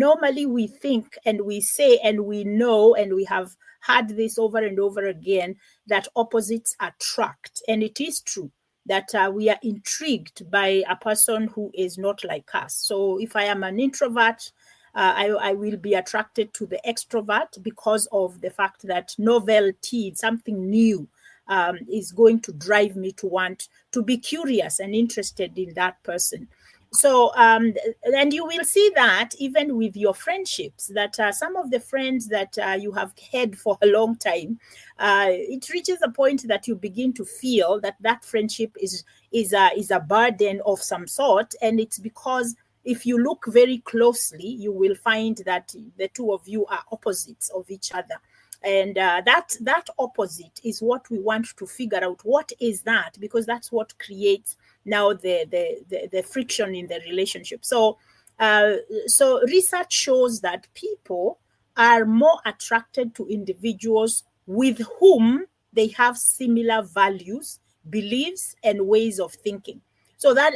normally we think and we say and we know, and we have had this over and over again, that opposites attract. And it is true that we are intrigued by a person who is not like us. So if I am an introvert, I will be attracted to the extrovert because of the fact that novelty, something new, is going to drive me to want to be curious and interested in that person. So, and you will see that even with your friendships, that some of the friends that you have had for a long time, it reaches a point that you begin to feel that that friendship is a burden of some sort. And it's because if you look very closely, you will find that the two of you are opposites of each other. And that opposite is what we want to figure out. What is that? Because that's what creates now the friction in the relationship. So research shows that people are more attracted to individuals with whom they have similar values, beliefs, and ways of thinking. So that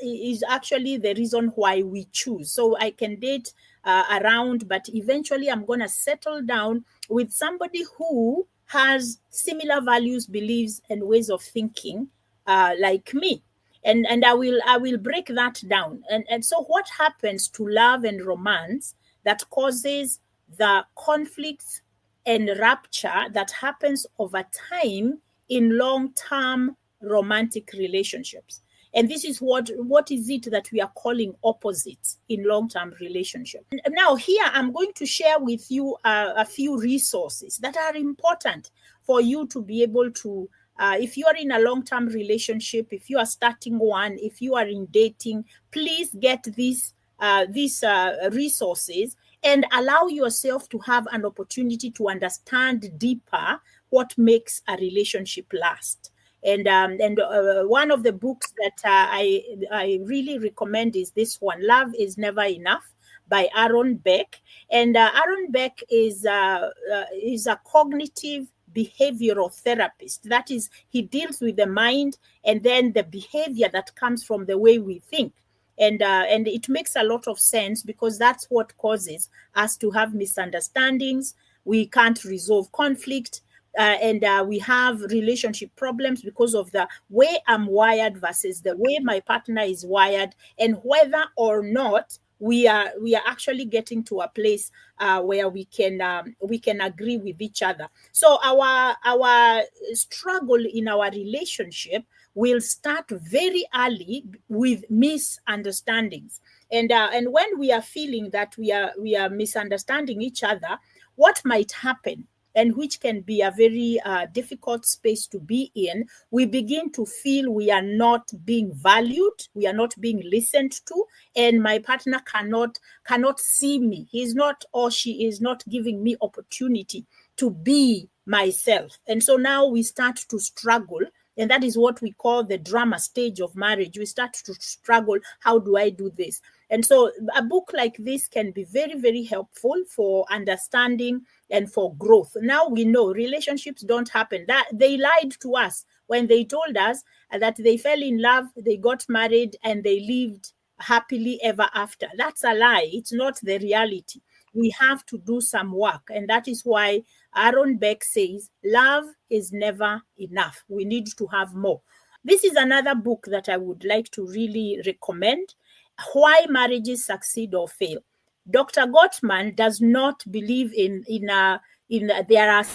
is actually the reason why we choose. So I can date around, but eventually I'm going to settle down with somebody who has similar values, beliefs, and ways of thinking like me. And I will break that down. And so what happens to love and romance that causes the conflicts and rupture that happens over time in long-term romantic relationships? And this is what is it that we are calling opposites in long-term relationships. Now, here I'm going to share with you a few resources that are important for you to be able to, if you are in a long-term relationship, if you are starting one, if you are in dating, please get these resources and allow yourself to have an opportunity to understand deeper what makes a relationship last. And one of the books that I really recommend is this one, Love is Never Enough, by Aaron Beck. And Aaron Beck is a cognitive behavioral therapist. That is, he deals with the mind and then the behavior that comes from the way we think. And it makes a lot of sense because that's what causes us to have misunderstandings. We can't resolve conflict. And we have relationship problems because of the way I'm wired versus the way my partner is wired, and whether or not we are actually getting to a place where we can agree with each other. So our struggle in our relationship will start very early with misunderstandings, and when we are feeling that we are misunderstanding each other, what might happen, and which can be a very difficult space to be in, we begin to feel we are not being valued, we are not being listened to, and my partner cannot see me. He's not, or she is not giving me opportunity to be myself. And so now we start to struggle. And that is what we call the drama stage of marriage. We start to struggle. How do I do this? And so a book like this can be very, very helpful for understanding and for growth. Now we know relationships don't happen. That they lied to us when they told us that they fell in love, they got married, and they lived happily ever after. That's a lie. It's not the reality. We have to do some work. And that is why Aaron Beck says, love is never enough. We need to have more. This is another book that I would like to really recommend, Why Marriages Succeed or Fail. Dr. Gottman does not believe in there are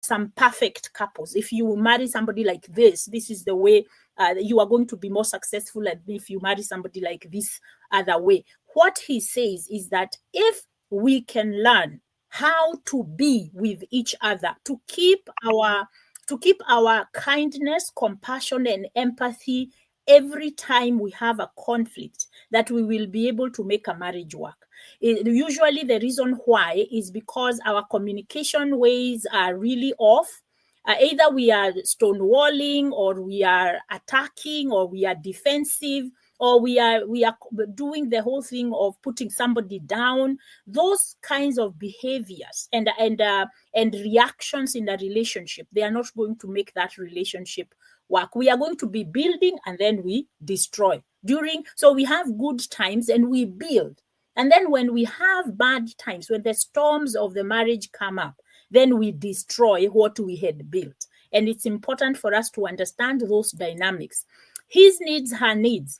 some perfect couples. If you marry somebody like this is the way you are going to be more successful than if you marry somebody like this other way. What he says is that if we can learn how to be with each other, to keep our kindness, compassion, and empathy every time we have a conflict, that we will be able to make a marriage work. Usually the reason why is because our communication ways are really off. Either we are stonewalling, or we are attacking, or we are defensive, or we are doing the whole thing of putting somebody down. Those kinds of behaviors and reactions in a relationship, they are not going to make that relationship work. We are going to be building and then we destroy. So we have good times and we build. And then when we have bad times, when the storms of the marriage come up, then we destroy what we had built. And it's important for us to understand those dynamics. His needs, her needs.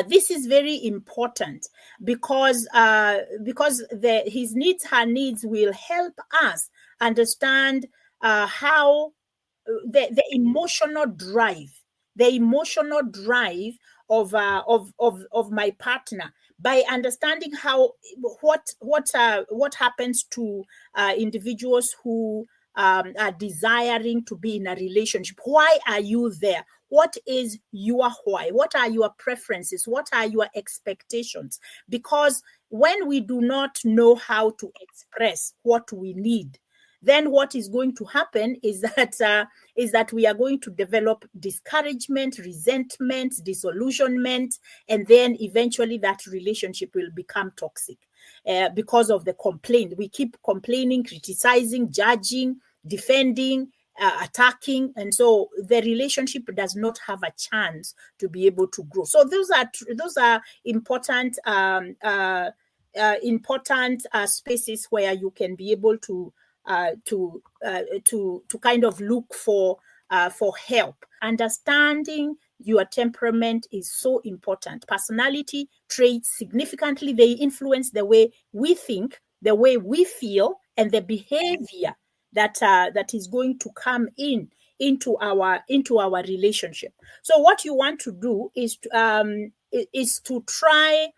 This is very important because his needs, her needs will help us understand how the emotional drive, of my partner, by understanding how what happens to individuals who are desiring to be in a relationship. Why are you there? What is your why? What are your preferences? What are your expectations? Because when we do not know how to express what we need, then what is going to happen is that we are going to develop discouragement, resentment, disillusionment, and then eventually that relationship will become toxic because of the complaint. We keep complaining, criticizing, judging, defending, attacking, and so the relationship does not have a chance to be able to grow. So those are important spaces where you can be able to kind of look for help. Understanding your temperament is so important. Personality traits significantly, they influence the way we think, the way we feel, and the behavior that is going to come into our relationship. So what you want to do is to try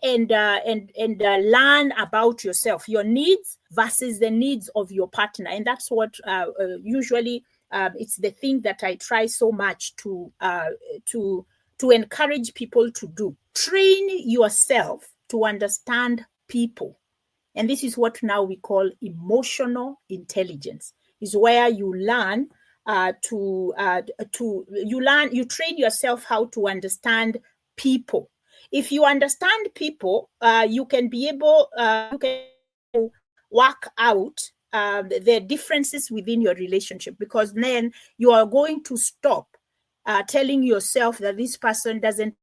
and learn about yourself, your needs versus the needs of your partner. And that's what usually it's the thing that I try so much to encourage people to do. Train yourself to understand people. And this is what now we call emotional intelligence. Is where you learn you train yourself how to understand people. If you understand people, you can be able to work out the differences within your relationship, because then you are going to stop telling yourself that this person doesn't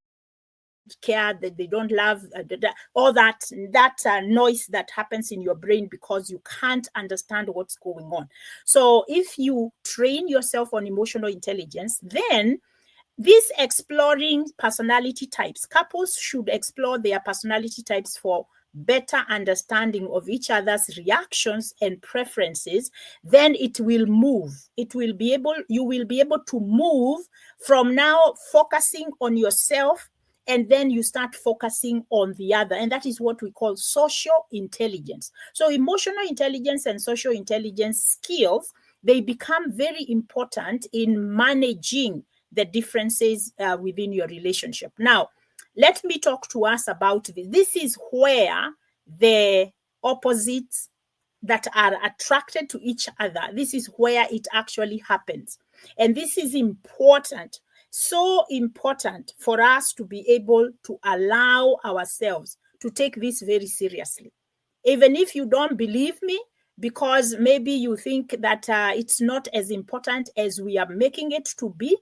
care, that they don't love, all that noise that happens in your brain because you can't understand what's going on. So if you train yourself on emotional intelligence, then this exploring personality types, couples should explore their personality types for better understanding of each other's reactions and preferences. Then it will move. You will be able to move from now focusing on yourself, and then you start focusing on the other. And that is what we call social intelligence. So emotional intelligence and social intelligence skills, they become very important in managing the differences within your relationship. Now, let me talk to us about this. This is where the opposites that are attracted to each other, this is where it actually happens. And this is important, so important for us to be able to allow ourselves to take this very seriously. Even if you don't believe me, because maybe you think that it's not as important as we are making it to be,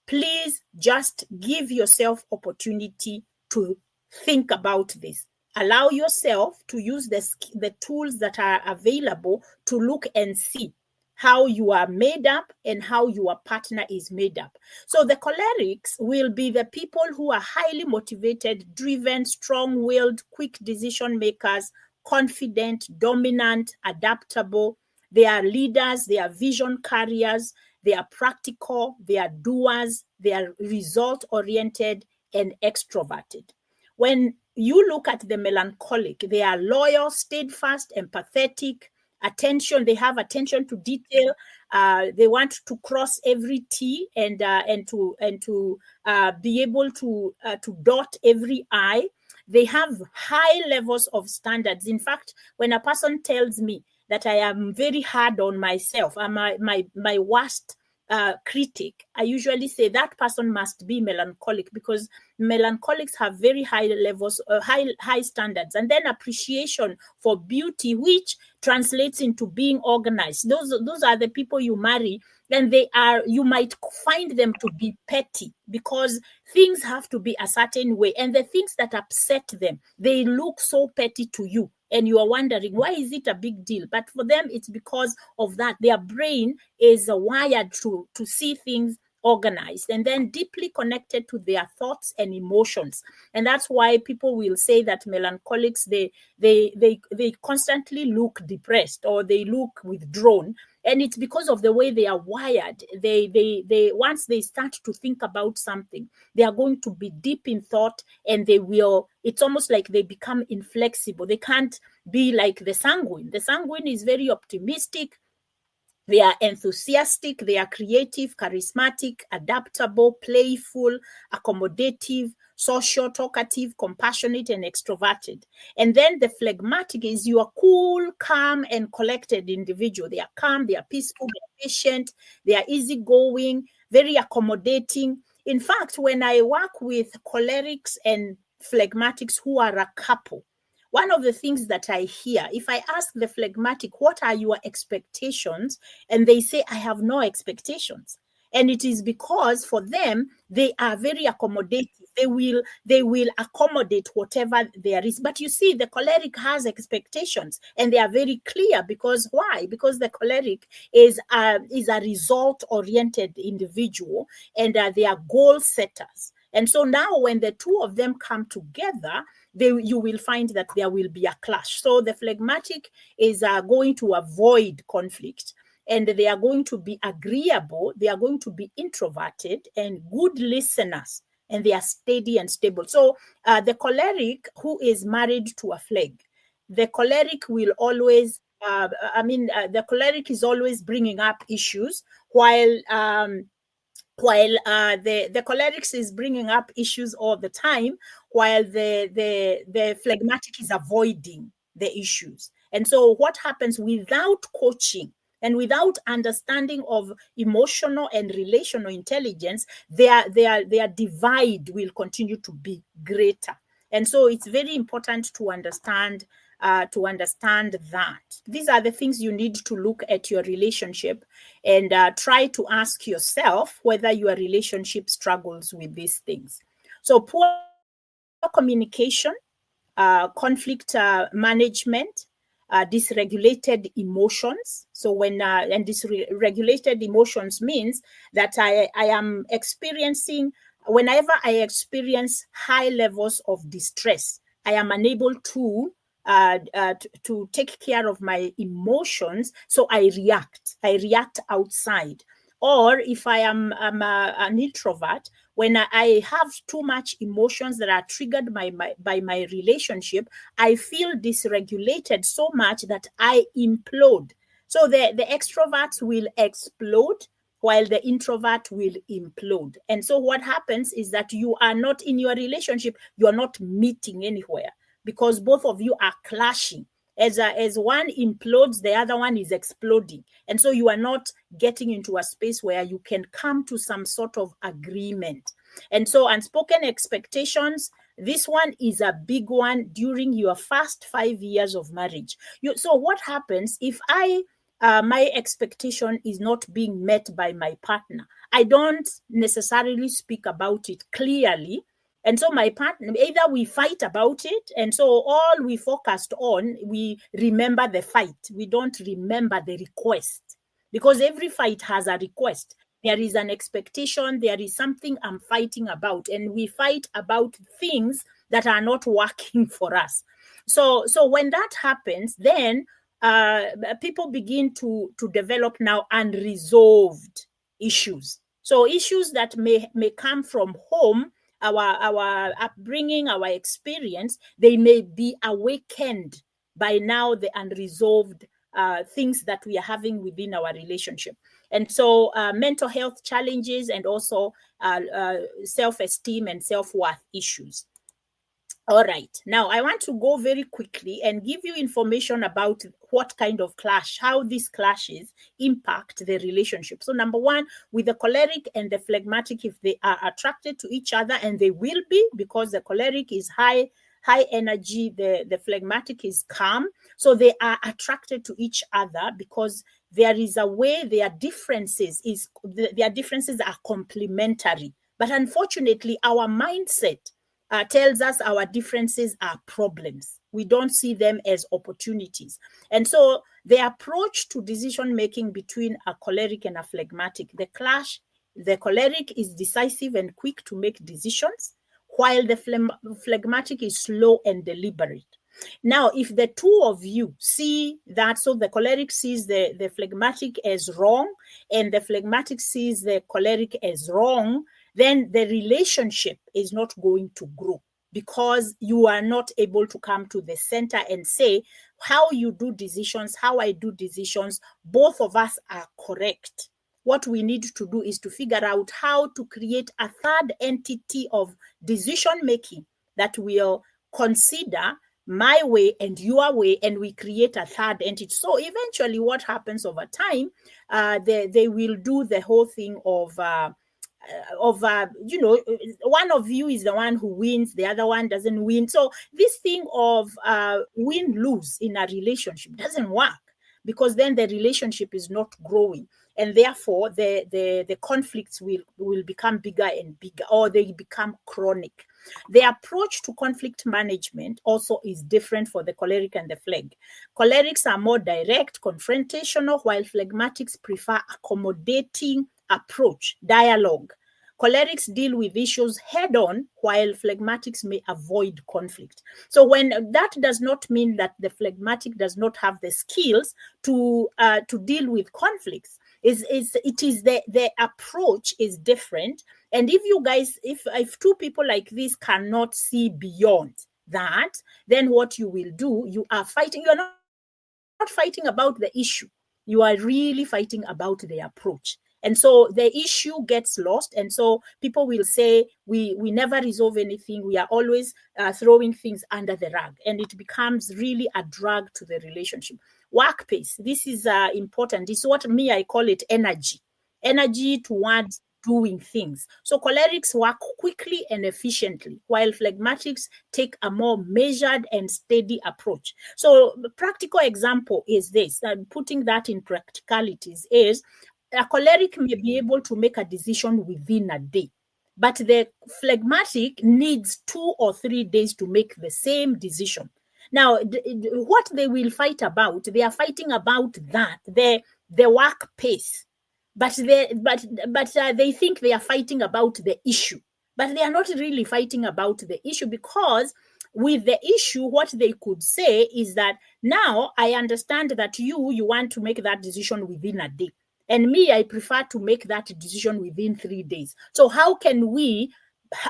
please just give yourself opportunity to think about this. Allow yourself to use the tools that are available to look and see how you are made up and how your partner is made up. So the cholerics will be the people who are highly motivated, driven, strong-willed, quick decision makers, confident, dominant, adaptable. They are leaders, they are vision carriers, they are practical, they are doers, they are result-oriented and extroverted. When you look at the melancholic, they are loyal, steadfast, empathetic, they have attention to detail. They want to cross every T and to be able to dot every I. They have high levels of standards. In fact, when a person tells me that I am very hard on myself, I'm my worst critic, I usually say that person must be melancholic, because melancholics have very high levels, high standards, and then appreciation for beauty, which translates into being organized. Those are the people you marry and you might find them to be petty because things have to be a certain way, and the things that upset them, they look so petty to you, and you are wondering, why is it a big deal? But for them, it's because of that. Their brain is wired to see things organized and then deeply connected to their thoughts and emotions. And that's why people will say that melancholics, they constantly look depressed, or they look withdrawn, and it's because of the way they are wired. They once they start to think about something, they are going to be deep in thought, and it's almost like they become inflexible. They can't be like the sanguine. The sanguine is very optimistic. They are enthusiastic, they are creative, charismatic, adaptable, playful, accommodative, social, talkative, compassionate, and extroverted. And then the phlegmatic is your cool, calm, and collected individual. They are calm, they are peaceful, they are patient, they are easygoing, very accommodating. In fact, when I work with cholerics and phlegmatics who are a couple, one of the things that I hear, if I ask the phlegmatic, what are your expectations? And they say, I have no expectations. And it is because for them, they are very accommodative. They will accommodate whatever there is. But you see, the choleric has expectations, and they are very clear. Because why? Because the choleric is a result-oriented individual, and they are goal setters. And so now when the two of them come together, you will find that there will be a clash. So the phlegmatic is going to avoid conflict, and they are going to be agreeable. They are going to be introverted and good listeners, and they are steady and stable. So the choleric who is married to a phleg, the choleric will always, the choleric is always bringing up issues, while the cholerics is bringing up issues all the time, while the phlegmatic is avoiding the issues. And so what happens without coaching and without understanding of emotional and relational intelligence, their divide will continue to be greater. And so it's very important to understand that. These are the things you need to look at your relationship, and try to ask yourself whether your relationship struggles with these things. So poor communication, conflict management, dysregulated emotions. So and dysregulated emotions means that I am experiencing, whenever I experience high levels of distress, I am unable to take care of my emotions. So I react outside. Or if I am an introvert, when I have too much emotions that are triggered by my relationship, I feel dysregulated so much that I implode. So the extroverts will explode, while the introvert will implode. And so what happens is that you are not in your relationship, you are not meeting anywhere, because both of you are clashing. As one implodes, the other one is exploding. And so you are not getting into a space where you can come to some sort of agreement. And so unspoken expectations, this one is a big one during your first 5 years of marriage. So what happens if my expectation is not being met by my partner? I don't necessarily speak about it clearly. And so my partner, either we fight about it, and so all we focused on, we remember the fight. We don't remember the request, because every fight has a request. There is an expectation, there is something I'm fighting about, and we fight about things that are not working for us. So when that happens, then people begin to develop now unresolved issues. So issues that may come from home, our upbringing, our experience, they may be awakened by now the unresolved things that we are having within our relationship. And so mental health challenges, and also self-esteem and self-worth issues. All right. Now, I want to go very quickly and give you information about what kind of clash, how these clashes impact the relationship. So number one, with the choleric and the phlegmatic, if they are attracted to each other, and they will be, because the choleric is high high energy, the phlegmatic is calm. So they are attracted to each other because there is a way their differences are complementary. But unfortunately, our mindset tells us our differences are problems. We don't see them as opportunities. And so the approach to decision making between a choleric and a phlegmatic, the choleric is decisive and quick to make decisions, while the phlegmatic is slow and deliberate. Now, if the two of you see that, so the choleric sees the phlegmatic as wrong and the phlegmatic sees the choleric as wrong, then the relationship is not going to grow, because you are not able to come to the center and say, how you do decisions, how I do decisions, both of us are correct. What we need to do is to figure out how to create a third entity of decision making that will consider my way and your way, and we create a third entity. So eventually what happens over time, they will do the whole thing of one of you is the one who wins, the other one doesn't win. So this thing of win-lose in a relationship doesn't work, because then the relationship is not growing, and therefore the conflicts will become bigger and bigger, or they become chronic. The approach to conflict management also is different for the choleric and the phleg. Cholerics are more direct, confrontational, while phlegmatics prefer accommodating approach, dialogue. Cholerics deal with issues head on, while phlegmatics may avoid conflict. So when that does not mean that the phlegmatic does not have the skills to deal with conflicts. It is the approach is different. And if you guys, if two people like this cannot see beyond that, then what you will do, you are fighting. You're not fighting about the issue. You are really fighting about the approach. And so the issue gets lost. And so people will say, we never resolve anything. We are always throwing things under the rug. And it becomes really a drag to the relationship. Work pace. This is important. This is what I call it energy. Energy towards doing things. So cholerics work quickly and efficiently, while phlegmatics take a more measured and steady approach. So the practical example is this, putting that in practicalities is, a choleric may be able to make a decision within a day, but the phlegmatic needs 2 or 3 days to make the same decision. Now, what they will fight about, they are fighting about that, the work pace. But they think they are fighting about the issue, but they are not really fighting about the issue, because with the issue, what they could say is that, now I understand that you want to make that decision within a day, and me, I prefer to make that decision within 3 days. So how can we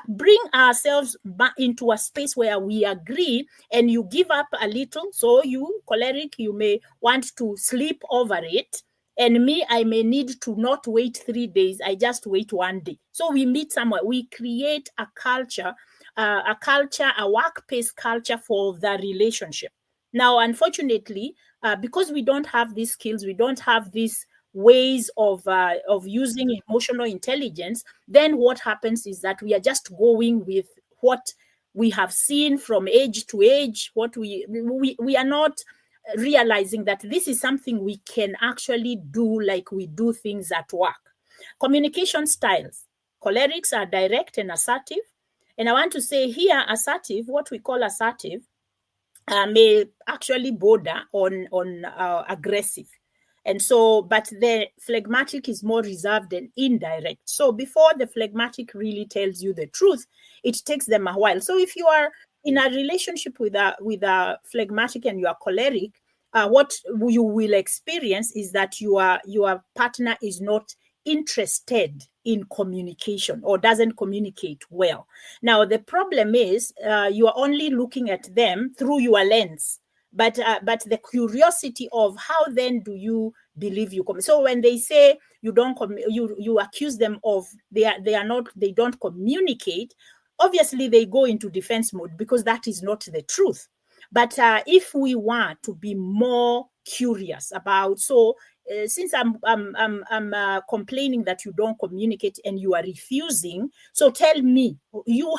bring ourselves back into a space where we agree, and you give up a little? So you, choleric, you may want to sleep over it, and me, I may need to not wait 3 days. I just wait 1 day. So we meet somewhere. We create a culture, a work-pace culture for the relationship. Now, unfortunately, because we don't have these skills, we don't have these ways of using emotional intelligence, then what happens is that we are just going with what we have seen from age to age. What we are not realizing that this is something we can actually do, like we do things at work. Communication styles. Cholerics are direct and assertive. And I want to say here, assertive, what we call assertive, may actually border on aggressive. And so, but the phlegmatic is more reserved and indirect. So before the phlegmatic really tells you the truth, it takes them a while. So if you are in a relationship with a phlegmatic and you are choleric, what you will experience is that your partner is not interested in communication or doesn't communicate well. Now, the problem is you are only looking at them through your lens. But the curiosity of how then do you believe you come. So when they say you don't you accuse them of they don't communicate, obviously they go into defense mode, because that is not the truth. But if we want to be more curious about, so since I'm complaining that you don't communicate and you are refusing, so tell me,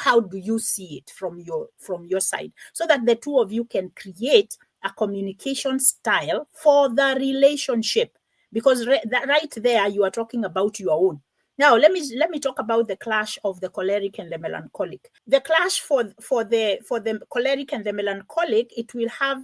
how do you see it from your side, so that the two of you can create a communication style for the relationship. Because right there, you are talking about your own. Now, let me talk about the clash of the choleric and the melancholic. The clash for the choleric and the melancholic, it will have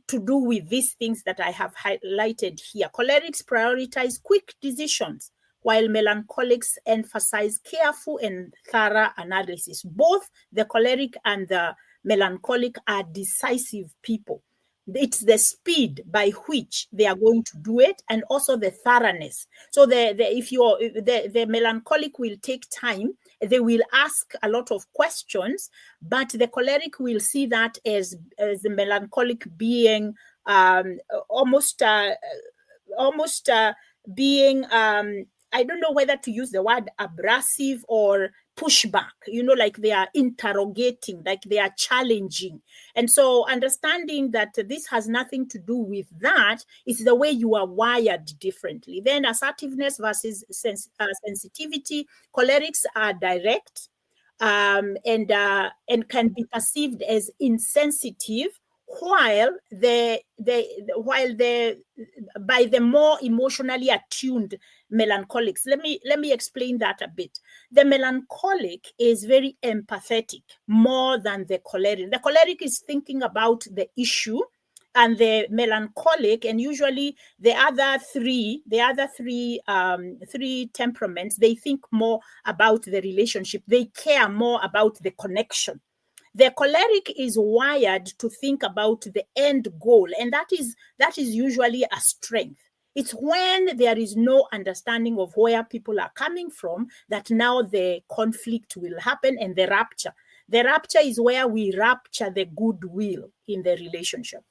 to do with these things that I have highlighted here. Cholerics prioritize quick decisions, while melancholics emphasize careful and thorough analysis. Both the choleric and the melancholic are decisive people. It's the speed by which they are going to do it, and also the thoroughness. So the melancholic will take time. They will ask a lot of questions, but the choleric will see that as the melancholic being almost being I don't know whether to use the word abrasive or pushback, like they are interrogating, like they are challenging. And so understanding that this has nothing to do with that, it's the way you are wired differently. Then assertiveness versus sensitivity. Cholerics are direct and can be perceived as insensitive, while by the more emotionally attuned melancholics. Let me explain that a bit. The melancholic is very empathetic, more than the choleric. The choleric is thinking about the issue, and the melancholic, and usually the other three temperaments, they think more about the relationship. They care more about the connection. The choleric is wired to think about the end goal, and that is usually a strength. It's when there is no understanding of where people are coming from that now the conflict will happen, and the rapture. The rapture is where we rapture the goodwill in the relationship.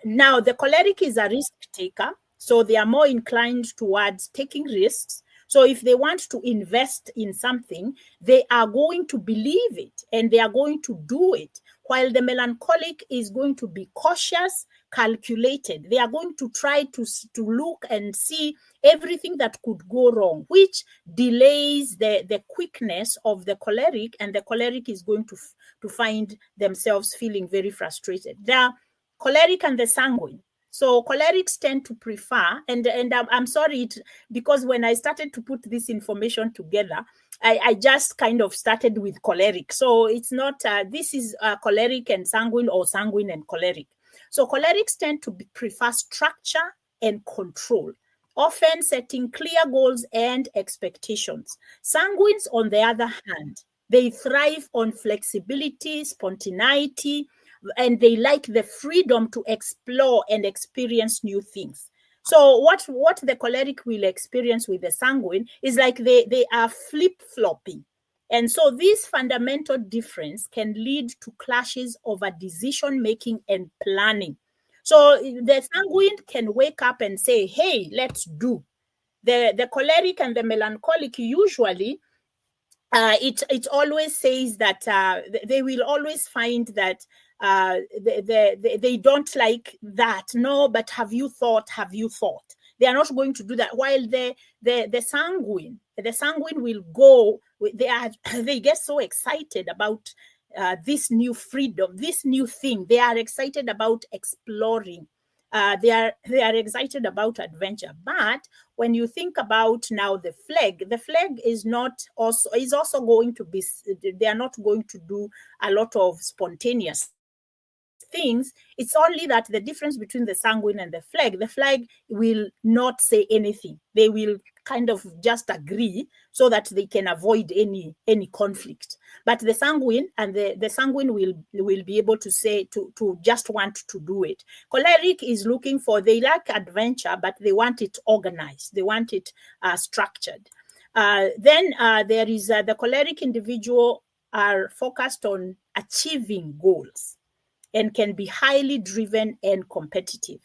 Now, the choleric is a risk taker, so they are more inclined towards taking risks. So if they want to invest in something, they are going to believe it and they are going to do it, while the melancholic is going to be cautious, calculated. They are going to try to look and see everything that could go wrong, which delays the quickness of the choleric, and the choleric is going to find themselves feeling very frustrated. The choleric and the sanguine. So cholerics tend to prefer, and I'm sorry, because when I started to put this information together, I just kind of started with choleric. So it's not, this is choleric and sanguine, or sanguine and choleric. So cholerics tend to prefer structure and control, often setting clear goals and expectations. Sanguines, on the other hand, they thrive on flexibility, spontaneity, and they like the freedom to explore and experience new things. So what the choleric will experience with the sanguine is like they are flip-flopping. And so this fundamental difference can lead to clashes over decision-making and planning. So the sanguine can wake up and say, hey, let's do. The choleric and the melancholic usually, it always says that they will always find that they don't like that. No, but have you thought? They are not going to do that. While the sanguine will go. They get so excited about this new freedom, this new thing. They are excited about exploring. They are excited about adventure. But when you think about now the flag is also going to be, they are not going to do a lot of spontaneous things. It's only that the difference between the sanguine and the flag will not say anything. They will kind of just agree so that they can avoid any conflict. But the sanguine and the sanguine will be able to say to just want to do it. Choleric is looking for, they like adventure, but they want it organized. They want it structured. Then there is the choleric individual are focused on achieving goals and can be highly driven and competitive.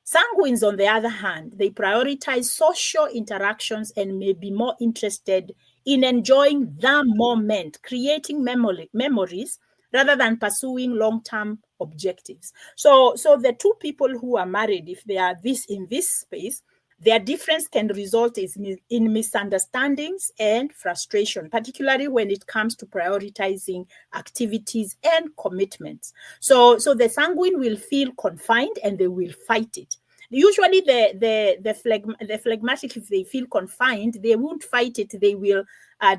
Sanguines, on the other hand, they prioritize social interactions and may be more interested in enjoying the moment, creating memories, rather than pursuing long-term objectives. So the two people who are married, if they are in this space, Their difference can result in misunderstandings and frustration, particularly when it comes to prioritizing activities and commitments. So the sanguine will feel confined and they will fight it. Usually the phlegmatic, if they feel confined, they won't fight it. They will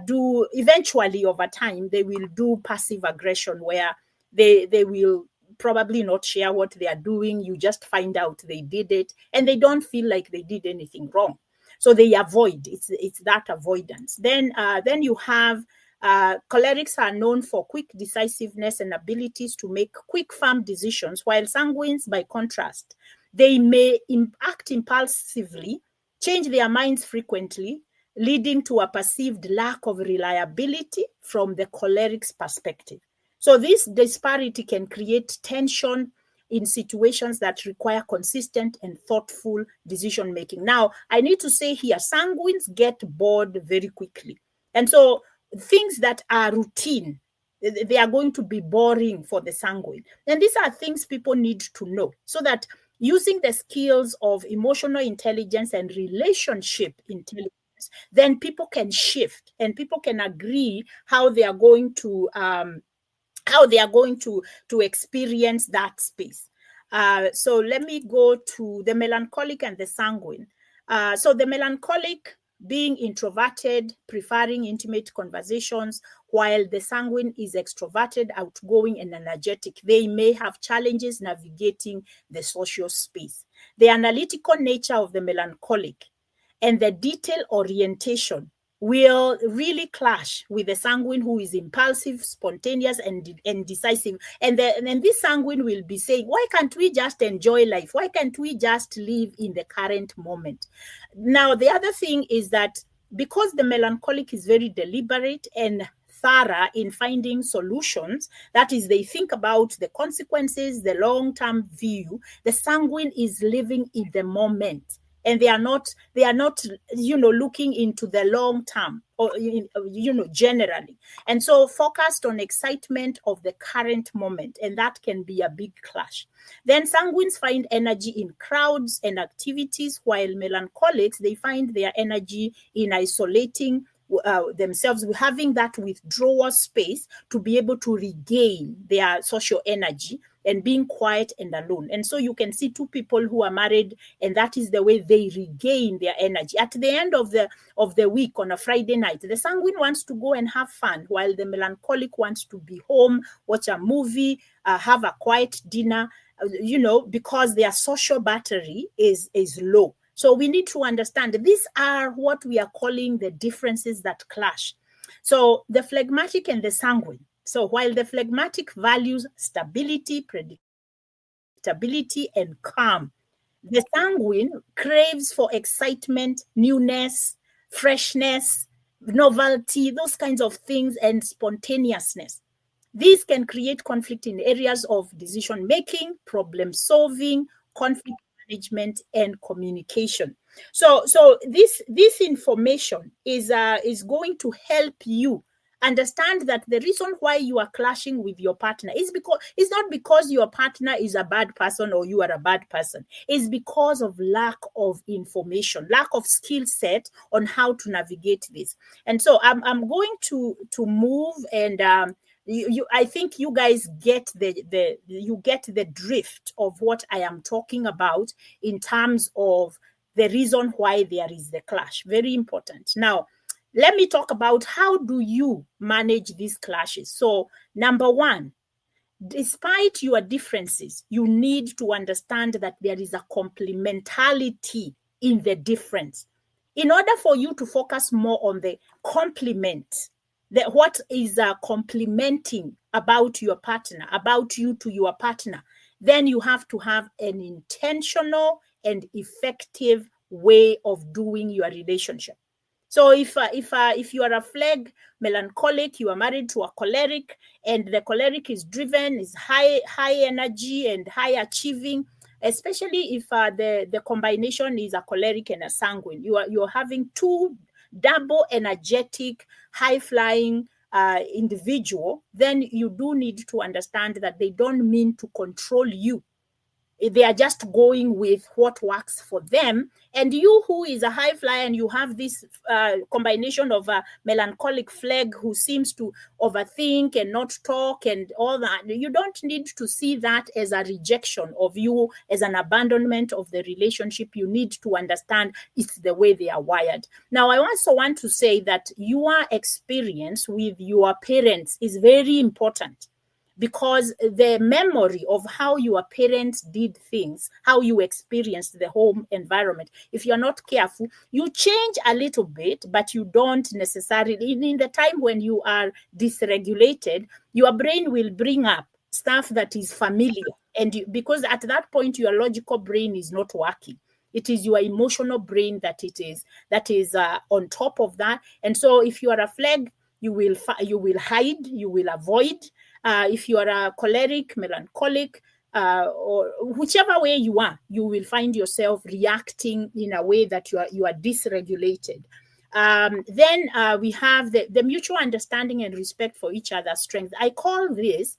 do, eventually over time, they will do passive aggression, where they will probably not share what they are doing. You just find out they did it and they don't feel like they did anything wrong. So they avoid. It's that avoidance. Then you have cholerics are known for quick decisiveness and abilities to make quick, firm decisions, while sanguines, by contrast, they may act impulsively, change their minds frequently, leading to a perceived lack of reliability from the choleric's perspective. So this disparity can create tension in situations that require consistent and thoughtful decision making. Now, I need to say here, sanguines get bored very quickly. And so things that are routine, they are going to be boring for the sanguine. And these are things people need to know, so that using the skills of emotional intelligence and relationship intelligence, then people can shift and people can agree how they are going to experience that space. So let me go to the melancholic and the sanguine. So the melancholic, being introverted, preferring intimate conversations, while the sanguine is extroverted, outgoing, and energetic. They may have challenges navigating the social space. The analytical nature of the melancholic and the detail orientation will really clash with the sanguine, who is impulsive, spontaneous, and decisive. And this sanguine will be saying, why can't we just enjoy life? Why can't we just live in the current moment? Now, the other thing is that because the melancholic is very deliberate and thorough in finding solutions, that is, they think about the consequences, the long-term view, the sanguine is living in the moment. And they are not, looking into the long term, or, generally. And so focused on excitement of the current moment, and that can be a big clash. Then sanguines find energy in crowds and activities, while melancholics, they find their energy in isolating themselves, having that withdrawal space to be able to regain their social energy and being quiet and alone. And so you can see two people who are married, and that is the way they regain their energy. At the end of the week, on a Friday night, the sanguine wants to go and have fun, while the melancholic wants to be home, watch a movie, have a quiet dinner, because their social battery is low. So we need to understand these are what we are calling the differences that clash. So the phlegmatic and the sanguine. So while the phlegmatic values stability, predictability, and calm, the sanguine craves for excitement, newness, freshness, novelty, those kinds of things, and spontaneousness. These can create conflict in areas of decision making, problem solving, conflict management, and communication. So this information is going to help you understand that the reason why you are clashing with your partner is because it's not because your partner is a bad person or you are a bad person. It's because of lack of information, lack of skill set on how to navigate this. And so I'm going to move, and I think you guys get the drift of what I am talking about in terms of the reason why there is the clash. Very important. Now, let me talk about how do you manage these clashes. So, number one, despite your differences, you need to understand that there is a complementarity in the difference. In order for you to focus more on the complement, what is complementing about your partner, about you to your partner, then you have to have an intentional and effective way of doing your relationship. So if you are a phleg melancholic, you are married to a choleric, and the choleric is driven, is high energy and high achieving, especially if the combination is a choleric and a sanguine, you're having two double energetic, high flying individual, then you do need to understand that they don't mean to control you. They are just going with what works for them. And you, who is a high flyer, and you have this combination of a melancholic flag who seems to overthink and not talk and all that, you don't need to see that as a rejection of you, as an abandonment of the relationship. You need to understand it's the way they are wired. Now, I also want to say that your experience with your parents is very important, because the memory of how your parents did things, how you experienced the home environment, if you're not careful, you change a little bit, but you don't necessarily. In the time when you are dysregulated, your brain will bring up stuff that is familiar. And because at that point, your logical brain is not working. It is your emotional brain that is on top of that. And so if you are a flag, you will hide, you will avoid. If you are a choleric, melancholic, or whichever way you are, you will find yourself reacting in a way that you are dysregulated. Then we have the mutual understanding and respect for each other's strengths. I call this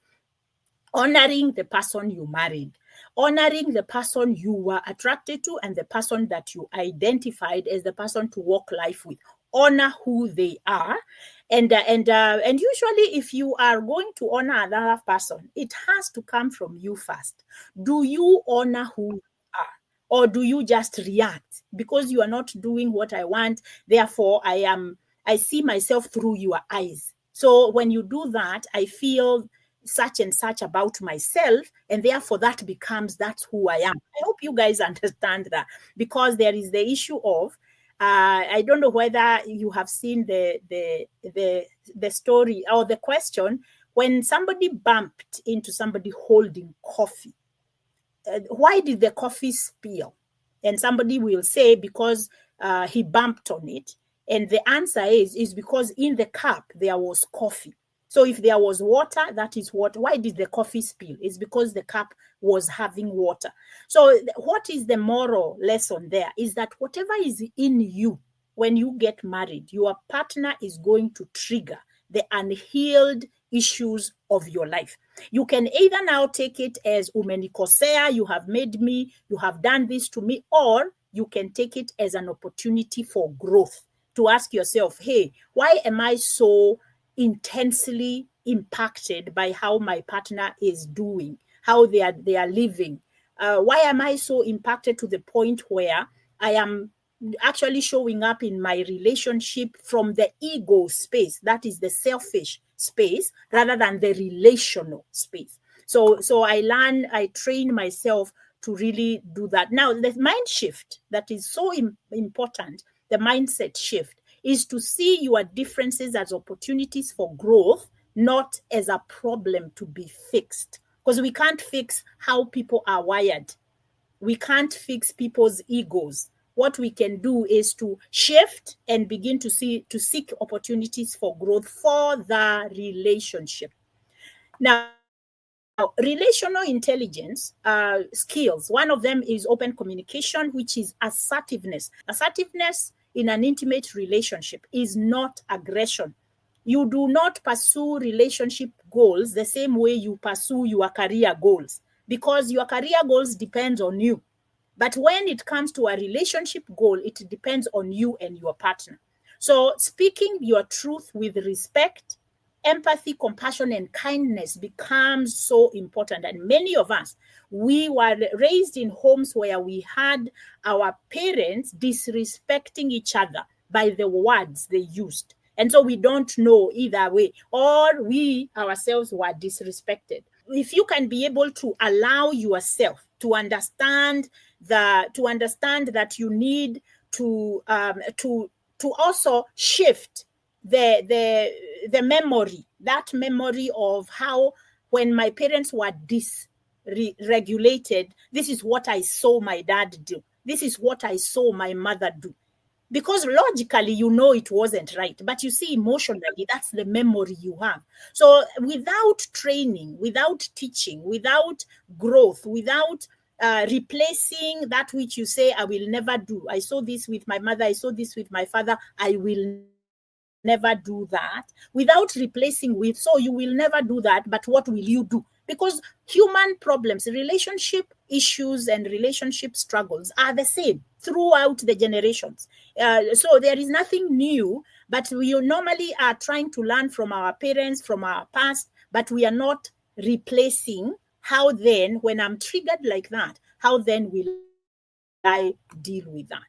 honoring the person you married, honoring the person you were attracted to, and the person that you identified as the person to walk life with. Honor who they are. And usually, if you are going to honor another person, it has to come from you first. Do you honor who you are? Or do you just react because you are not doing what I want? Therefore, I see myself through your eyes. So when you do that, I feel such and such about myself, and therefore that's who I am. I hope you guys understand that, because there is the issue of I don't know whether you have seen the story or the question when somebody bumped into somebody holding coffee. Why did the coffee spill? And somebody will say because he bumped on it. And the answer is because in the cup there was coffee. So if there was water, that is what. Why did the coffee spill? It's because the cup was having water. So what is the moral lesson there? Is that whatever is in you when you get married, your partner is going to trigger the unhealed issues of your life. You can either now take it as umenikosea, you have made me, you have done this to me, or you can take it as an opportunity for growth, to ask yourself, hey, why am I so intensely impacted by how my partner is doing, how they are living? Why am I so impacted to the point where I am actually showing up in my relationship from the ego space, that is the selfish space, rather than the relational space? So I train myself to really do that. Now, the mind shift that is so important, the mindset shift, is to see your differences as opportunities for growth, not as a problem to be fixed. Because we can't fix how people are wired. We can't fix people's egos. What we can do is to shift and begin to seek opportunities for growth for the relationship. Now, relational intelligence skills, one of them is open communication, which is assertiveness. Assertiveness in an intimate relationship is not aggression. You do not pursue relationship goals the same way you pursue your career goals, because your career goals depend on you. But when it comes to a relationship goal, it depends on you and your partner. So speaking your truth with respect, empathy, compassion, and kindness becomes so important. And many of us, we were raised in homes where we had our parents disrespecting each other by the words they used. And so we don't know either way, or we ourselves were disrespected. If you can be able to allow yourself to understand that you need to also shift the memory, that memory of how when my parents were dysregulated, this is what I saw my dad do. This is what I saw my mother do. Because logically, you know it wasn't right. But you see, emotionally, that's the memory you have. So without training, without teaching, without growth, without replacing that which you say, I will never do. I saw this with my mother. I saw this with my father. I will never do that. Without replacing with, so you will never do that, but what will you do? because human problems, relationship issues and relationship struggles are the same throughout the generations. So there is nothing new, but we normally are trying to learn from our parents, from our past, but we are not replacing how then, when I'm triggered like that, how then will I deal with that?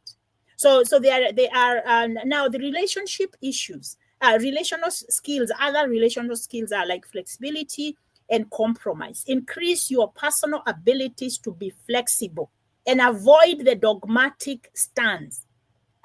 So they are now the relationship issues, relational skills. Other relational skills are like flexibility and compromise. Increase your personal abilities to be flexible and avoid the dogmatic stance.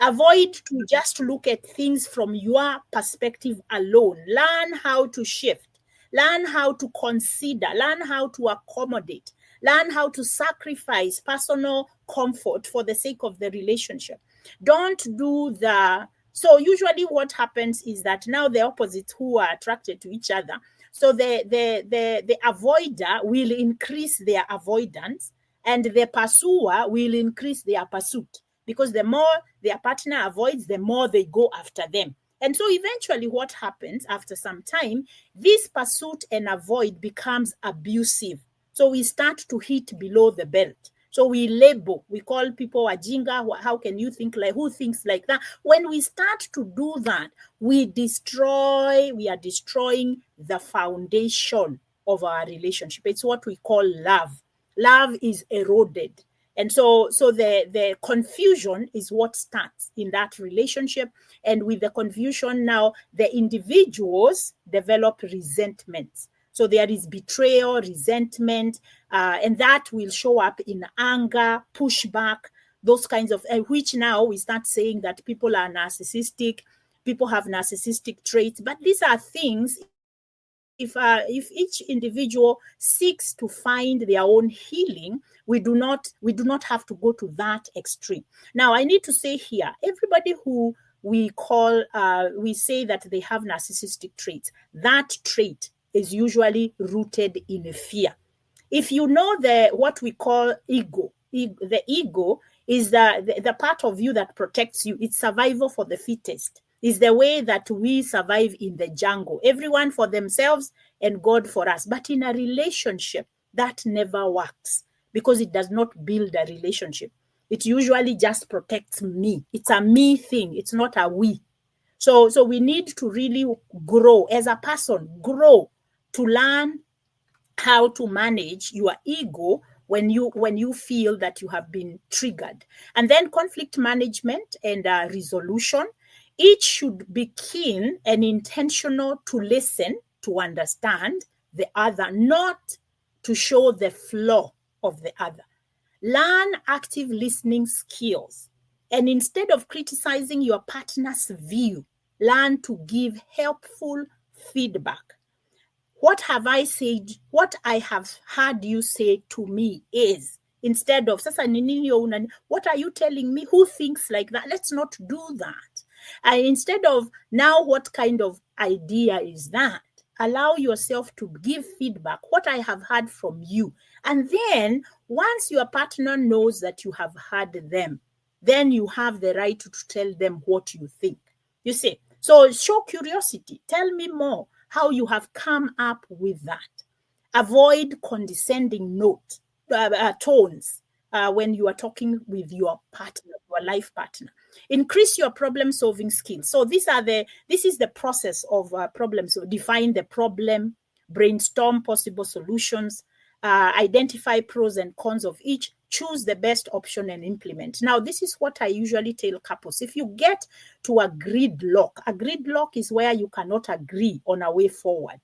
Avoid to just look at things from your perspective alone. Learn how to shift. Learn how to consider. Learn how to accommodate. Learn how to sacrifice personal comfort for the sake of the relationship. Don't do the... So usually what happens is that now the opposites who are attracted to each other, so the avoider will increase their avoidance, and the pursuer will increase their pursuit, because the more their partner avoids, the more they go after them. And so eventually what happens after some time, this pursuit and avoid becomes abusive. So we start to hit below the belt. So we label, we call people wajinga. How can you think like, who thinks like that? When we start to do that, we are destroying the foundation of our relationship. It's what we call love. Love is eroded. And so the confusion is what starts in that relationship. And with the confusion now, the individuals develop resentment. So there is betrayal, resentment, and that will show up in anger, pushback, those kinds of, which now we start saying that people are narcissistic, people have narcissistic traits. But these are things, if each individual seeks to find their own healing, we do not have to go to that extreme. Now, I need to say here, everybody who we say that they have narcissistic traits, that trait is usually rooted in fear. If you know what we call ego, the ego is the part of you that protects you. It's survival for the fittest. Is the way that we survive in the jungle. Everyone for themselves and God for us. But in a relationship, that never works, because it does not build a relationship. It usually just protects me. It's a me thing. It's not a we. So we need to really grow as a person, grow to learn how to manage your ego when you feel that you have been triggered. And then conflict management and resolution. Each should be keen and intentional to listen, to understand the other, not to show the flaw of the other. Learn active listening skills. And instead of criticizing your partner's view, learn to give helpful feedback. What have I said? What I have heard you say to me is, instead of, sasa nini, what are you telling me? Who thinks like that? Let's not do that. And instead of, now what kind of idea is that? Allow yourself to give feedback, what I have heard from you. And then once your partner knows that you have heard them, then you have the right to tell them what you think. You see? So show curiosity. Tell me more how you have come up with that. Avoid condescending tones when you are talking with your partner, your life partner. Increase your problem-solving skills. So this is the process of problems. So define the problem, brainstorm possible solutions, identify pros and cons of each, choose the best option and implement. Now, this is what I usually tell couples. If you get to a gridlock is where you cannot agree on a way forward.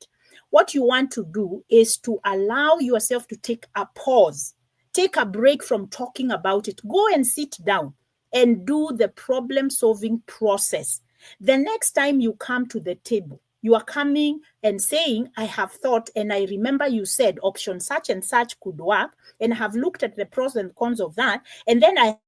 What you want to do is to allow yourself to take a pause, take a break from talking about it. Go and sit down and do the problem-solving process. The next time you come to the table, you are coming and saying, I have thought, and I remember you said option such and such could work, and have looked at the pros and cons of that, and then I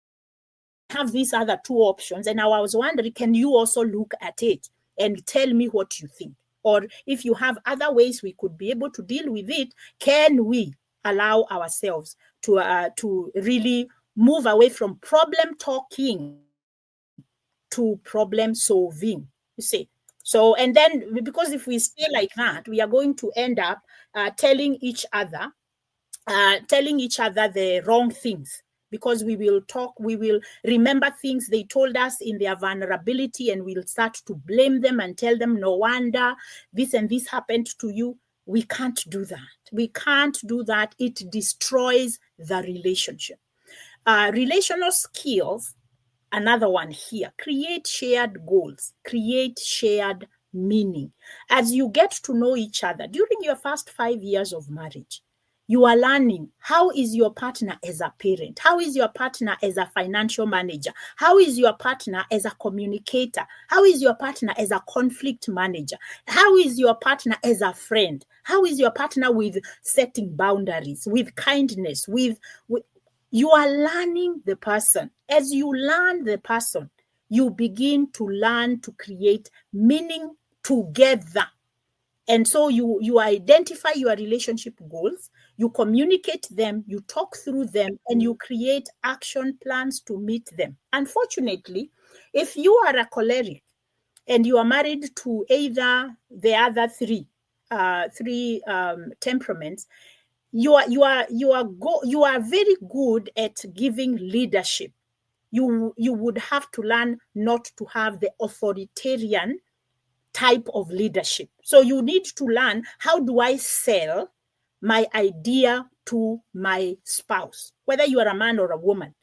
have these other two options, and now I was wondering, can you also look at it and tell me what you think? Or if you have other ways we could be able to deal with it, can we allow ourselves to really move away from problem talking to problem solving? You see, So, and then because if we stay like that, we are going to end up telling each other the wrong things, because we will remember things they told us in their vulnerability, and we'll start to blame them and tell them, no wonder this and this happened to you. We can't do that. It destroys the relationship. Relational skills, another one here: create shared goals, create shared meaning. As you get to know each other during your first 5 years of marriage, you are learning, how is your partner as a parent? How is your partner as a financial manager? How is your partner as a communicator? How is your partner as a conflict manager? How is your partner as a friend? How is your partner with setting boundaries, with kindness, with you are learning the person. As you learn the person, you begin to learn to create meaning together. And so you identify your relationship goals, you communicate them, you talk through them, and you create action plans to meet them. Unfortunately, if you are a choleric and you are married to either the other three temperaments, you are very good at giving leadership. You would have to learn not to have the authoritarian type of leadership. So you need to learn, how do I sell my idea to my spouse, whether you are a man or a woman?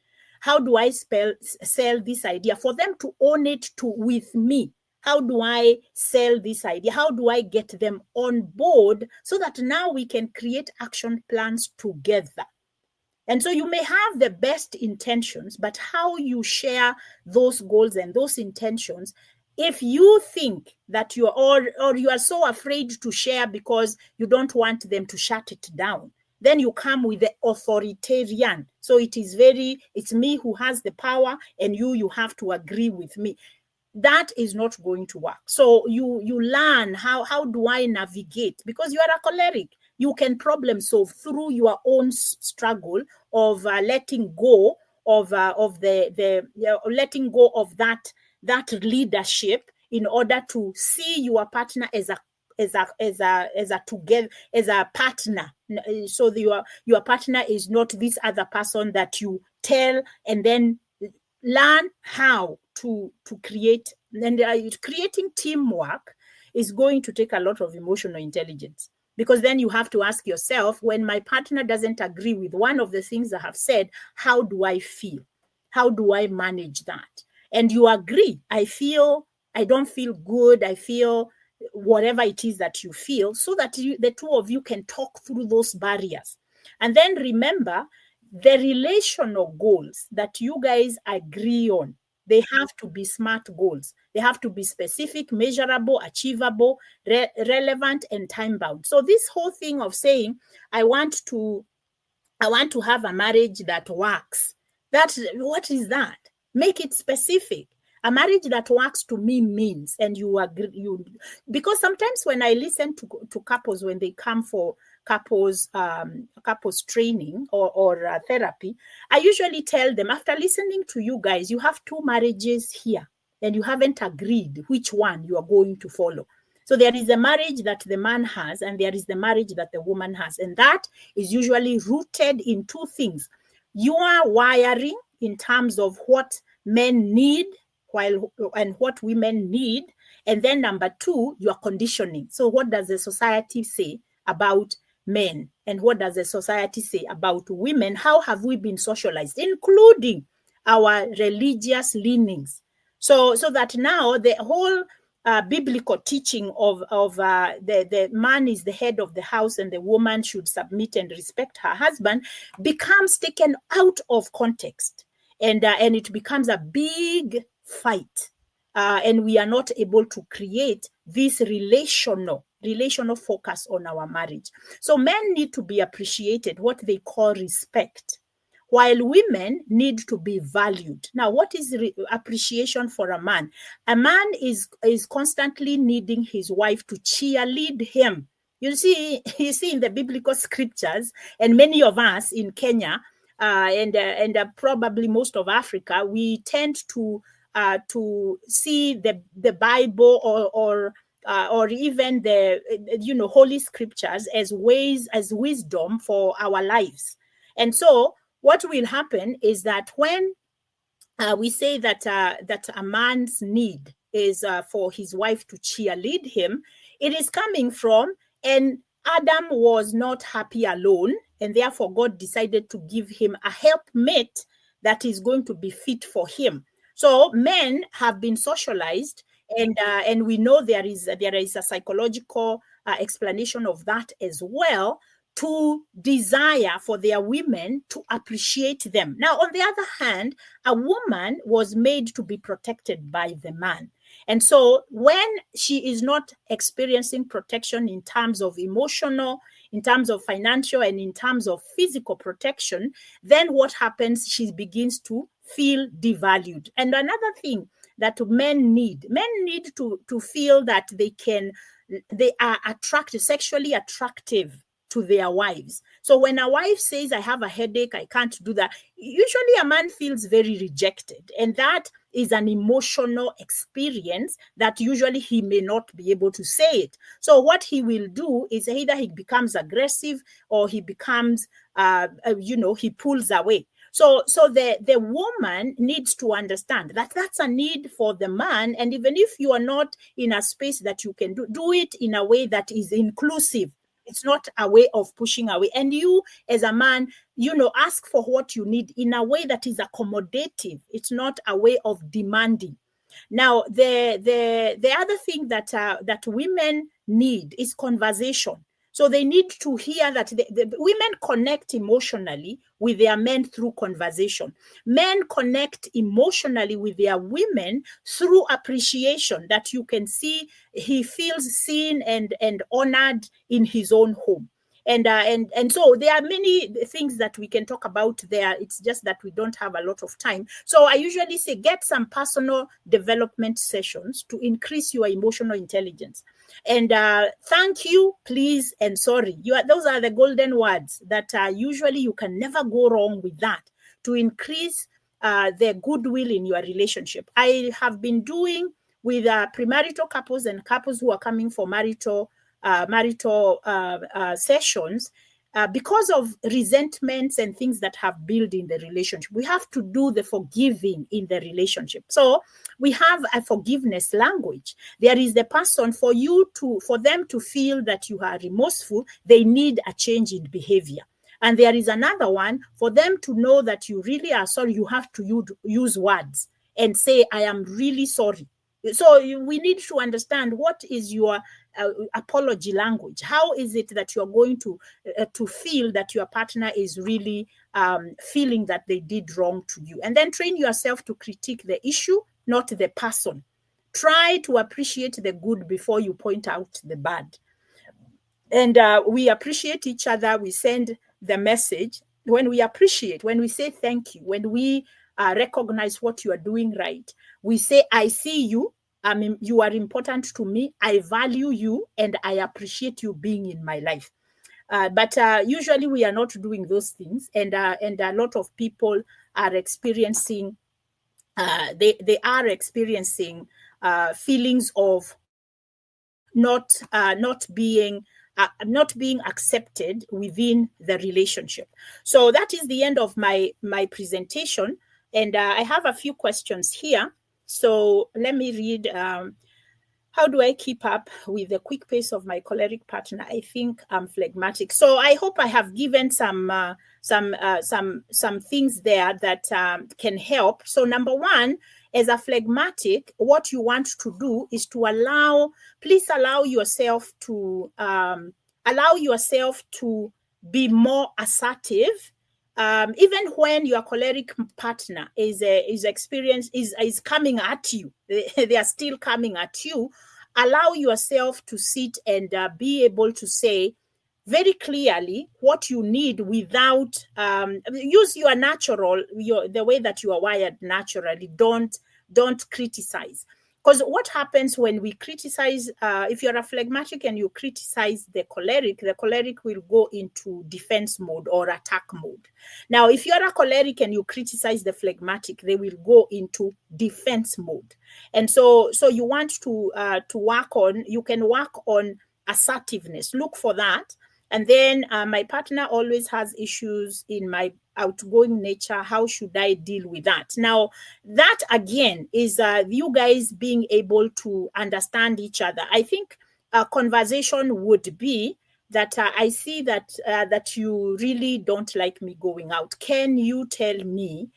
How do I sell this idea for them to own it with me? How do I sell this idea? How do I get them on board so that now we can create action plans together? And so you may have the best intentions, but how you share those goals and those intentions, if you think that you are, or you are so afraid to share because you don't want them to shut it down, then you come with the authoritarian. So it's me who has the power, and you have to agree with me. That is not going to work. So you learn, how do I navigate? Because you are a choleric, you can problem solve through your own struggle of letting go of letting go of that leadership, in order to see your partner as a partner. So your partner is not this other person that you tell, and then learn how to create. And creating teamwork is going to take a lot of emotional intelligence, because then you have to ask yourself, when my partner doesn't agree with one of the things I have said, how do I feel? How do I manage that? And you agree, I don't feel good, I feel whatever it is that you feel, so that the two of you can talk through those barriers. And then remember, the relational goals that you guys agree on, they have to be SMART goals. They have to be specific, measurable, achievable, relevant, and time-bound. So this whole thing of saying, I want to have a marriage that works, what is that? Make it specific. A marriage that works to me means, and you agree, because sometimes when I listen to couples, when they come for couples training or therapy, I usually tell them, after listening to you guys, you have two marriages here, and you haven't agreed which one you are going to follow. So there is a marriage that the man has, and there is the marriage that the woman has. And that is usually rooted in two things: your wiring in terms of what men need and what women need. And then number two, your conditioning. So what does the society say about men? And what does the society say about women? How have we been socialized, including our religious leanings? So that now the whole biblical teaching of the man is the head of the house and the woman should submit and respect her husband becomes taken out of context, and it becomes a big fight, and we are not able to create this relational focus on our marriage. So men need to be appreciated, what they call respect, while women need to be valued. Now, what is appreciation for a man? A man is constantly needing his wife to cheerlead him. You see in the biblical scriptures, and many of us in Kenya and probably most of Africa, we tend to to see the Bible or even the Holy Scriptures as ways, as wisdom for our lives. And so what will happen is that when we say that a man's need is for his wife to cheerlead him, it is coming from, and Adam was not happy alone, and therefore God decided to give him a helpmate that is going to be fit for him. So men have been socialized, and we know there is a psychological explanation of that as well, to desire for their women to appreciate them. Now, on the other hand, a woman was made to be protected by the man. And so when she is not experiencing protection in terms of emotional, in terms of financial, and in terms of physical protection, then what happens? She begins to feel devalued. And another thing that men need to feel that they are sexually attractive to their wives. So when a wife says, I have a headache, I can't do that, usually a man feels very rejected. And that is an emotional experience that usually he may not be able to say it. So what he will do is either he becomes aggressive or he becomes, he pulls away. So the woman needs to understand that that's a need for the man. And even if you are not in a space that you can do it in a way that is inclusive. It's not a way of pushing away. And you, as a man, ask for what you need in a way that is accommodative. It's not a way of demanding. Now, the other thing that women need is conversation. So they need to hear that the women connect emotionally with their men through conversation. Men connect emotionally with their women through appreciation, that you can see he feels seen and honored in his own home. And so there are many things that we can talk about there. It's just that we don't have a lot of time. So I usually say get some personal development sessions to increase your emotional intelligence. And thank you, please, and sorry. Those are the golden words that usually you can never go wrong with that to increase the goodwill in your relationship. I have been doing with premarital couples and couples who are coming for marital sessions, because of resentments and things that have built in the relationship. We have to do the forgiving in the relationship. So we have a forgiveness language. There is the person for them to feel that you are remorseful, they need a change in behavior. And there is another one for them to know that you really are sorry. You have to use words and say, I am really sorry. So we need to understand what is your apology language. How is it that you're going to feel that your partner is really feeling that they did wrong to you? And then train yourself to critique the issue, not the person. Try to appreciate the good before you point out the bad. And we appreciate each other. We send the message. When we appreciate, when we say thank you, when we recognize what you are doing right, we say, I see you. You are important to me. I value you, and I appreciate you being in my life. But usually we are not doing those things, and a lot of people are experiencing. They are experiencing feelings of not being accepted within the relationship. So that is the end of my presentation, and I have a few questions here. So let me read. How do I keep up with the quick pace of my choleric partner? I think I'm phlegmatic. So I hope I have given some things there that can help. So number one, as a phlegmatic, what you want to do is to please allow yourself to be more assertive. Even when your choleric partner is coming at you, they are still coming at you. Allow yourself to sit and be able to say very clearly what you need without use your natural, the way that you are wired naturally. Don't criticize. Because what happens when we criticize, if you're a phlegmatic and you criticize the choleric will go into defense mode or attack mode. Now, if you're a choleric and you criticize the phlegmatic, they will go into defense mode. And so you want to work on, you can work on assertiveness. Look for that. And then my partner always has issues in my outgoing nature. How should I deal with that? Now, that again is you guys being able to understand each other. I think a conversation would be that I see that you really don't like me going out. Can you tell me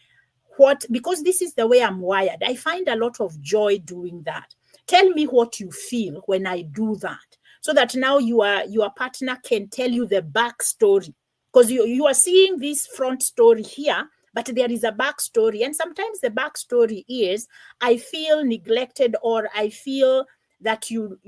what, because this is the way I'm wired. I find a lot of joy doing that. Tell me what you feel when I do that, so that now your partner can tell you the backstory, because you are seeing this front story here, but there is a backstory. And sometimes the backstory is, I feel neglected, or I feel that you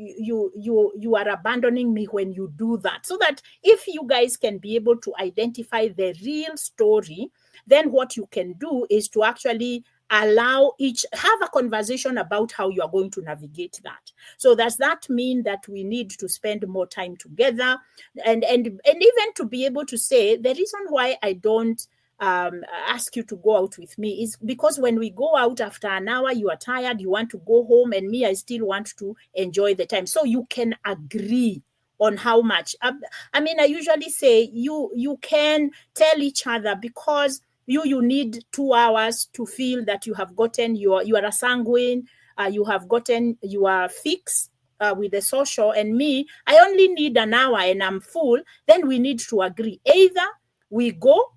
are abandoning me when you do that. So that if you guys can be able to identify the real story, then what you can do is to actually allow have a conversation about how you are going to navigate that. So does that mean that we need to spend more time together? And even to be able to say, the reason why I don't ask you to go out with me is because when we go out, after an hour, you are tired, you want to go home, and me, I still want to enjoy the time. So you can agree on how much. I mean, I usually say you can tell each other, because you need 2 hours to feel that you have gotten you are a sanguine, you have gotten your fix with the social, and me, I only need an hour and I'm full. Then we need to agree. Either we go,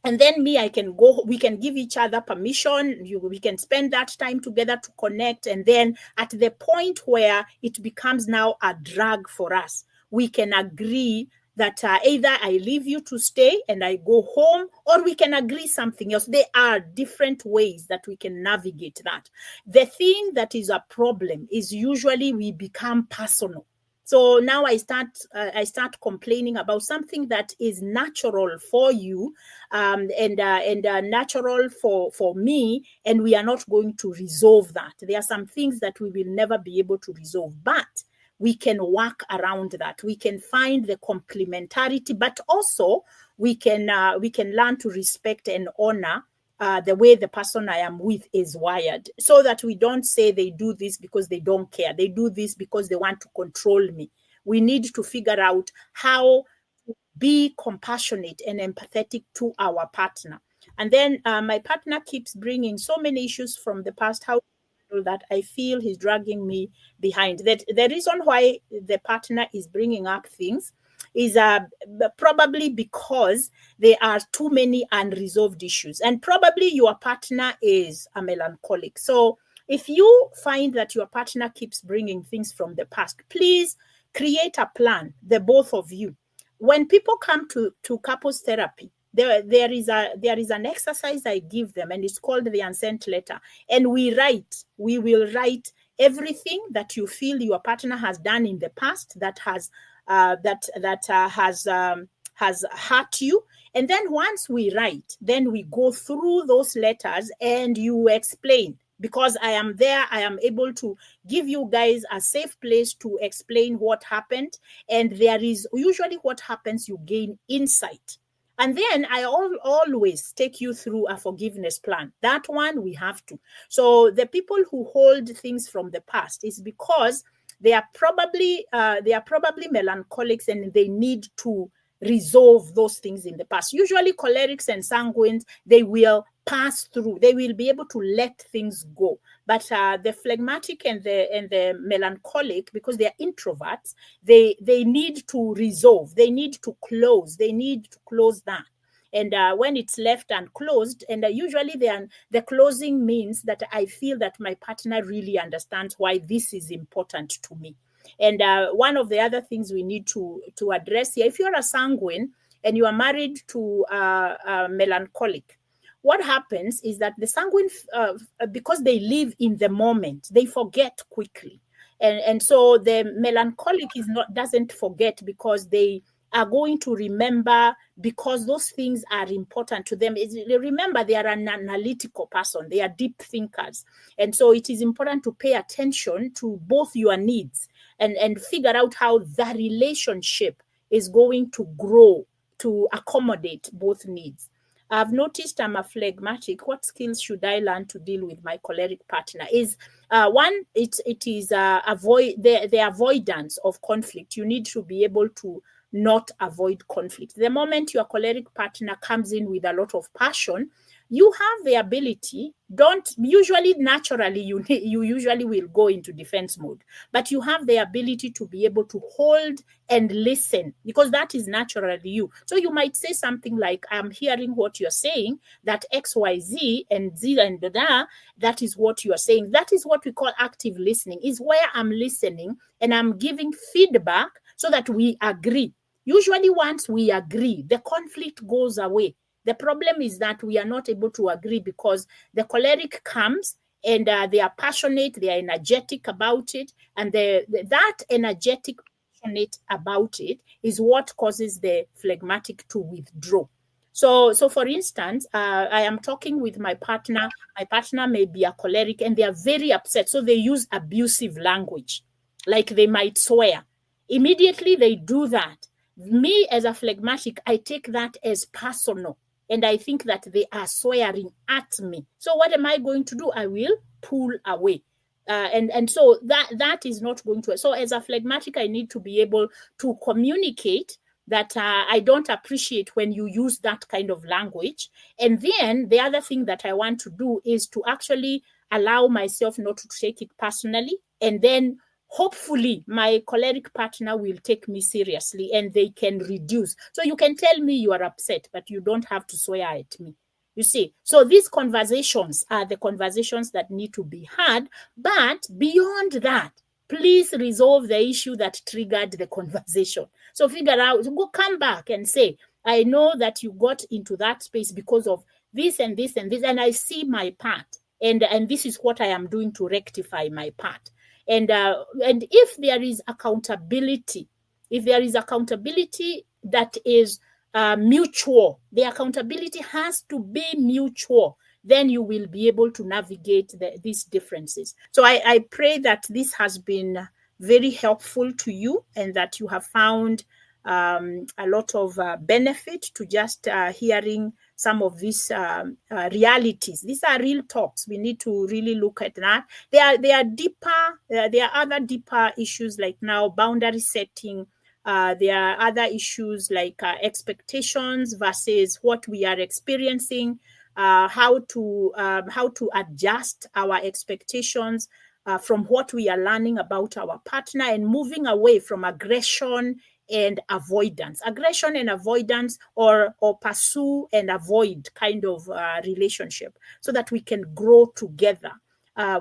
and then me, I can go, we can give each other permission, we can spend that time together to connect, and then at the point where it becomes now a drag for us, we can agree that either I leave you to stay and I go home, or we can agree something else. There are different ways that we can navigate that. The thing that is a problem is usually we become personal. So now I start complaining about something that is natural for you, and natural for me, and we are not going to resolve that. There are some things that we will never be able to resolve, but we can work around that. We can find the complementarity, but also we can learn to respect and honor the way the person I am with is wired, so that we don't say they do this because they don't care. They do this because they want to control me. We need to figure out how to be compassionate and empathetic to our partner. And then my partner keeps bringing so many issues from the past. How that I feel he's dragging me behind. That the reason why the partner is bringing up things is probably because there are too many unresolved issues, and probably your partner is a melancholic. So if you find that your partner keeps bringing things from the past, please create a plan, the both of you. When people come to couples therapy, there is an exercise I give them, and it's called the unsent letter. And we will write everything that you feel your partner has done in the past that has hurt you. And then once we write, then we go through those letters and you explain. Because I am there, I am able to give you guys a safe place to explain what happened. And there is usually what happens, you gain insight. And then I always take you through a forgiveness plan. That one we have to. So the people who hold things from the past is because they are probably melancholics, and they need to resolve those things in the past. Usually cholerics and sanguines, they will pass through. They will be able to let things go. But the phlegmatic and the melancholic, because they are introverts, they need to resolve. They need to close. They need to close that. And when it's left unclosed, and usually the closing means that I feel that my partner really understands why this is important to me. And one of the other things we need to address here, if you're a sanguine and you are married to a melancholic, what happens is that the sanguine, because they live in the moment, they forget quickly. And so the melancholic doesn't forget, because they are going to remember, because those things are important to them. Remember, they are an analytical person. They are deep thinkers. And so it is important to pay attention to both your needs and figure out how the relationship is going to grow to accommodate both needs. I've noticed I'm a phlegmatic. What skills should I learn to deal with my choleric partner? Is one, it is avoid the avoidance of conflict. You need to be able to not avoid conflict. The moment your choleric partner comes in with a lot of passion, you have the ability, naturally, you usually will go into defense mode, but you have the ability to be able to hold and listen, because that is naturally you. So you might say something like, I'm hearing what you're saying, that X, Y, Z, and Z and da, that is what you're saying. That is what we call active listening, is where I'm listening and I'm giving feedback so that we agree. Usually once we agree, the conflict goes away. The problem is that we are not able to agree because the choleric comes and they are passionate, they are energetic about it, and that energetic, passionate about it is what causes the phlegmatic to withdraw. So for instance, I am talking with my partner. My partner may be a choleric and they are very upset. So they use abusive language, like they might swear. Immediately they do that. Me as a phlegmatic, I take that as personal. And I think that they are swearing at me. So what am I going to do? I will pull away. And so that is not going to. So as a phlegmatic, I need to be able to communicate that I don't appreciate when you use that kind of language. And then the other thing that I want to do is to actually allow myself not to take it personally, and then hopefully my choleric partner will take me seriously and they can reduce. So you can tell me you are upset, but you don't have to swear at me. You see, so these conversations are the conversations that need to be had. But beyond that, please resolve the issue that triggered the conversation. So figure out, come back and say, I know that you got into that space because of this and this and this, and I see my part. And this is what I am doing to rectify my part. And if there is accountability, that is mutual, the accountability has to be mutual, then you will be able to navigate these differences. So I pray that this has been very helpful to you and that you have found a lot of benefit to just hearing some of these realities. These are real talks. We need to really look at that. There are deeper. There are other deeper issues like now boundary setting. There are other issues like expectations versus what we are experiencing. How to adjust our expectations from what we are learning about our partner, and moving away from aggression and avoidance, or pursue and avoid kind of relationship, so that we can grow together.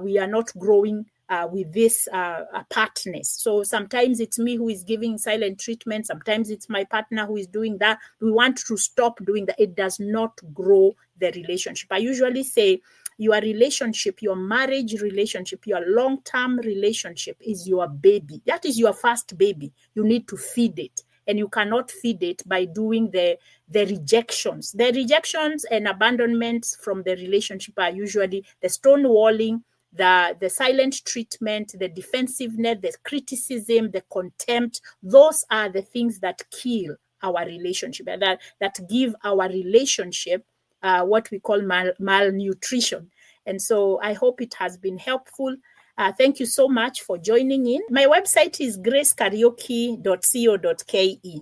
We are not growing with this apartness. So sometimes it's me who is giving silent treatment. Sometimes it's my partner who is doing that. We want to stop doing that. It does not grow the relationship. I usually say your relationship, your marriage relationship, your long-term relationship is your baby. That is your first baby. You need to feed it. And you cannot feed it by doing the rejections. The rejections and abandonments from the relationship are usually the stonewalling, the silent treatment, the defensiveness, the criticism, the contempt. Those are the things that kill our relationship, and that give our relationship what we call malnutrition. And so I hope it has been helpful. Thank you so much for joining in. My website is gracekariuki.co.ke.